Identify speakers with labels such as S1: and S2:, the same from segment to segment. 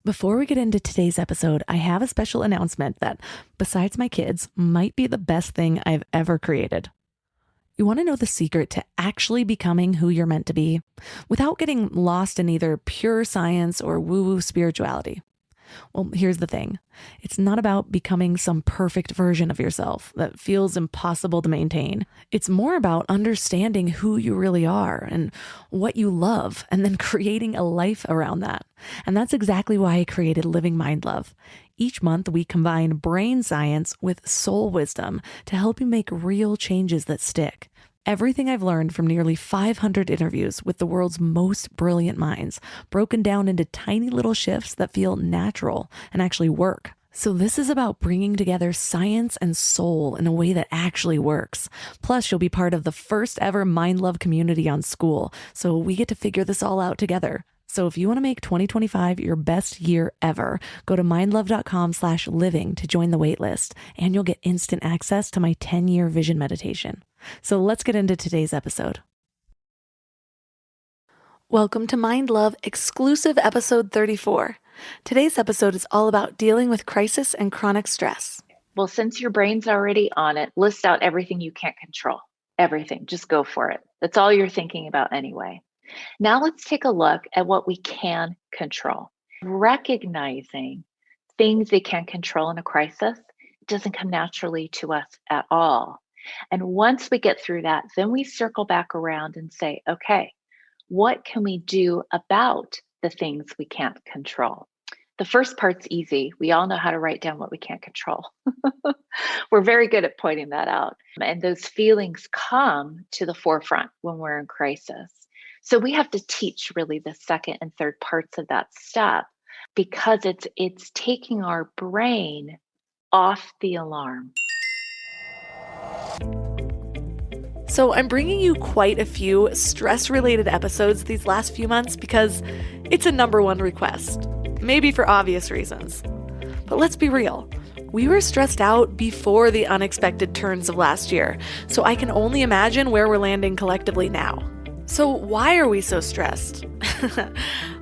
S1: Before we get into today's episode, I have a special announcement that, besides my kids, might be the best thing I've ever created. You want to know the secret to actually becoming who you're meant to be without getting lost in either pure science or woo-woo spirituality? Well, here's the thing. It's not about becoming some perfect version of yourself that feels impossible to maintain. It's more about understanding who you really are and what you love, and then creating a life around that. And that's exactly why I created Living Mind Love. Each month, we combine brain science with soul wisdom to help you make real changes that stick. Everything I've learned from nearly 500 interviews with the world's most brilliant minds, broken down into tiny little shifts that feel natural and actually work. So this is about bringing together science and soul in a way that actually works. Plus, you'll be part of the first ever Mind Love community on School, so we get to figure this all out together. So if you want to make 2025 your best year ever, go to mindlove.com/living to join the waitlist, and you'll get instant access to my 10-year vision meditation. So let's get into today's episode. Welcome to Mind Love exclusive episode 34. Today's episode is all about dealing with crisis and chronic stress.
S2: Well, since your brain's already on it, list out everything you can't control. Everything. Just go for it. That's all you're thinking about anyway. Now let's take a look at what we can control. Recognizing things they can control in a crisis doesn't come naturally to us at all. And once we get through that, then we circle back around and say, okay, what can we do about the things we can't control? The first part's easy. We all know how to write down what we can't control. We're very good at pointing that out. And those feelings come to the forefront when we're in crisis. So we have to teach really the second and third parts of that step, because it's taking our brain off the alarm.
S1: So I'm bringing you quite a few stress-related episodes these last few months because it's a number one request, maybe for obvious reasons. But let's be real. We were stressed out before the unexpected turns of last year, so I can only imagine where we're landing collectively now. So why are we so stressed?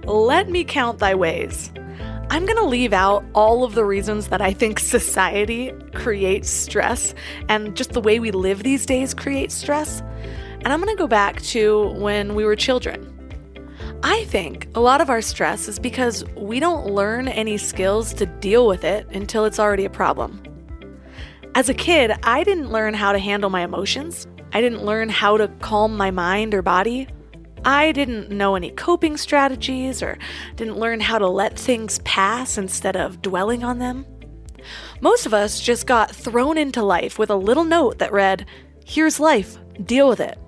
S1: Let me count thy ways. I'm going to leave out all of the reasons that I think society creates stress and just the way we live these days creates stress. And I'm going to go back to when we were children. I think a lot of our stress is because we don't learn any skills to deal with it until it's already a problem. As a kid, I didn't learn how to handle my emotions. I didn't learn how to calm my mind or body. I didn't know any coping strategies or didn't learn how to let things pass instead of dwelling on them. Most of us just got thrown into life with a little note that read, "Here's life, deal with it."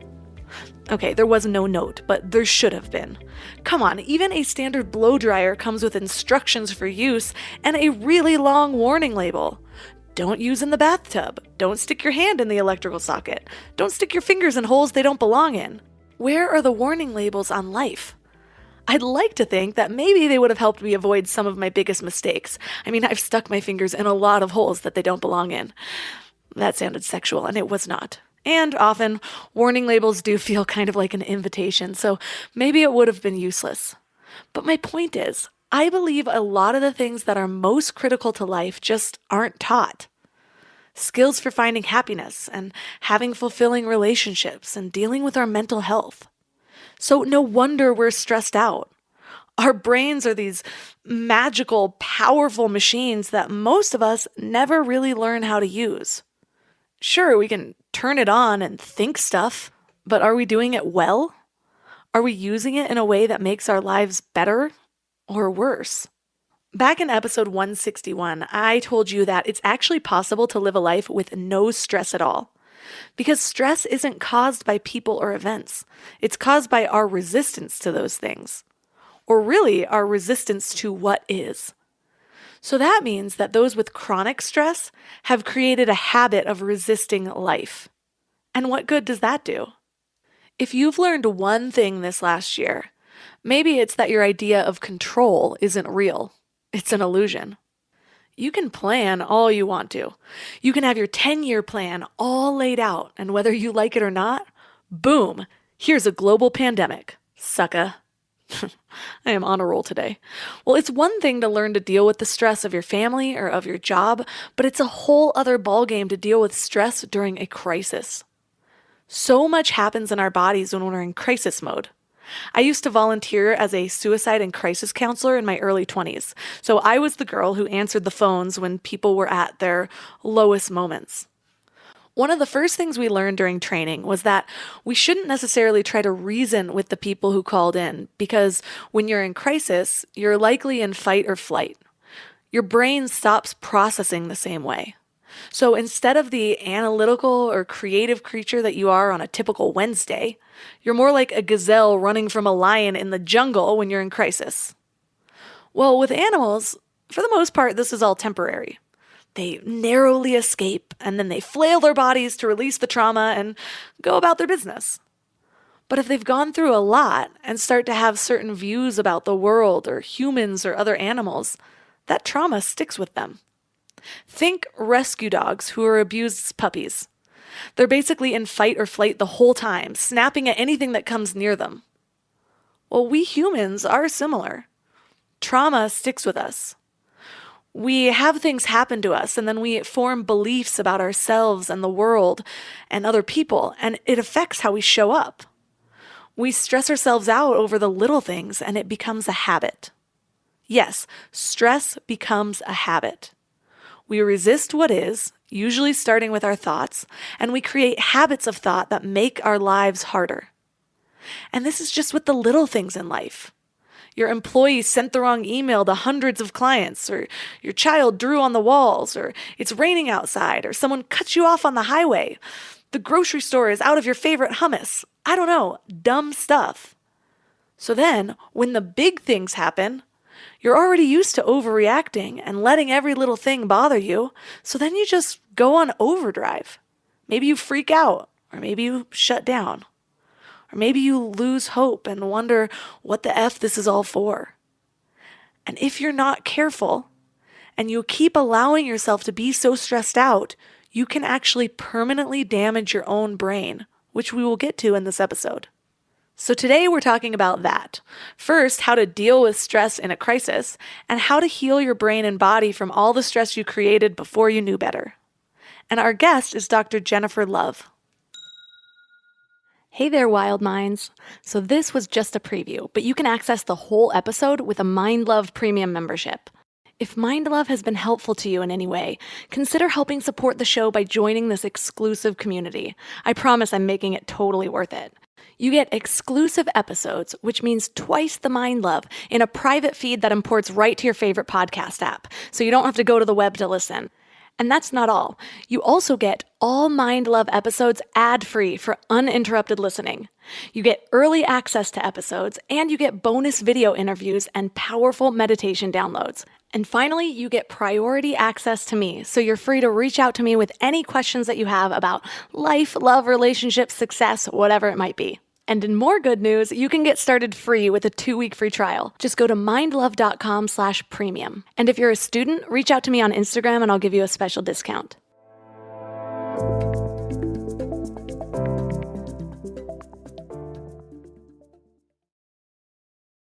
S1: Okay, there was no note, but there should have been. Come on, even a standard blow dryer comes with instructions for use and a really long warning label. Don't use in the bathtub. Don't stick your hand in the electrical socket. Don't stick your fingers in holes they don't belong in. Where are the warning labels on life? I'd like to think that maybe they would have helped me avoid some of my biggest mistakes. I mean, I've stuck my fingers in a lot of holes that they don't belong in. That sounded sexual, and it was not. And often, warning labels do feel kind of like an invitation, so maybe it would have been useless. But my point is, I believe a lot of the things that are most critical to life just aren't taught. Skills for finding happiness and having fulfilling relationships and dealing with our mental health. So no wonder we're stressed out. Our brains are these magical, powerful machines that most of us never really learn how to use. Sure, we can turn it on and think stuff, but are we doing it well? Are we using it in a way that makes our lives better or worse? Back in episode 161, I told you that it's actually possible to live a life with no stress at all. Because stress isn't caused by people or events. It's caused by our resistance to those things. Or really, our resistance to what is. So that means that those with chronic stress have created a habit of resisting life. And what good does that do? If you've learned one thing this last year, maybe it's that your idea of control isn't real. It's an illusion. You can plan all you want to. You can have your 10-year plan all laid out, and whether you like it or not, boom, here's a global pandemic. Sucka. I am on a roll today. Well, it's one thing to learn to deal with the stress of your family or of your job, but it's a whole other ballgame to deal with stress during a crisis. So much happens in our bodies when we're in crisis mode. I used to volunteer as a suicide and crisis counselor in my early 20s, so I was the girl who answered the phones when people were at their lowest moments. One of the first things we learned during training was that we shouldn't necessarily try to reason with the people who called in, because when you're in crisis, you're likely in fight or flight. Your brain stops processing the same way. So instead of the analytical or creative creature that you are on a typical Wednesday, you're more like a gazelle running from a lion in the jungle when you're in crisis. Well, with animals, for the most part, this is all temporary. They narrowly escape, and then they flail their bodies to release the trauma and go about their business. But if they've gone through a lot and start to have certain views about the world or humans or other animals, that trauma sticks with them. Think rescue dogs who are abused as puppies. They're basically in fight or flight the whole time, snapping at anything that comes near them. Well, we humans are similar. Trauma sticks with us. We have things happen to us, and then we form beliefs about ourselves and the world and other people, and it affects how we show up. We stress ourselves out over the little things, and it becomes a habit. Yes, stress becomes a habit. We resist what is, usually starting with our thoughts, and we create habits of thought that make our lives harder. And this is just with the little things in life. Your employee sent the wrong email to hundreds of clients, or your child drew on the walls, or it's raining outside, or someone cut you off on the highway. The grocery store is out of your favorite hummus. I don't know, dumb stuff. So then, when the big things happen, you're already used to overreacting and letting every little thing bother you, so then you just go on overdrive. Maybe you freak out, or maybe you shut down. Or maybe you lose hope and wonder what the F this is all for. And if you're not careful, and you keep allowing yourself to be so stressed out, you can actually permanently damage your own brain, which we will get to in this episode. So today we're talking about that. First, how to deal with stress in a crisis, and how to heal your brain and body from all the stress you created before you knew better. And our guest is Dr. Jennifer Love. Hey there, wild minds. So this was just a preview, but you can access the whole episode with a Mind Love Premium membership. If Mind Love has been helpful to you in any way, consider helping support the show by joining this exclusive community. I promise I'm making it totally worth it. You get exclusive episodes, which means twice the Mind Love, in a private feed that imports right to your favorite podcast app, so you don't have to go to the web to listen. And that's not all. You also get all Mind Love episodes ad-free for uninterrupted listening. You get early access to episodes, and you get bonus video interviews and powerful meditation downloads. And finally, you get priority access to me, so you're free to reach out to me with any questions that you have about life, love, relationships, success, whatever it might be. And in more good news, you can get started free with a 2-week free trial. Just go to mindlove.com/premium. And if you're a student, reach out to me on Instagram and I'll give you a special discount.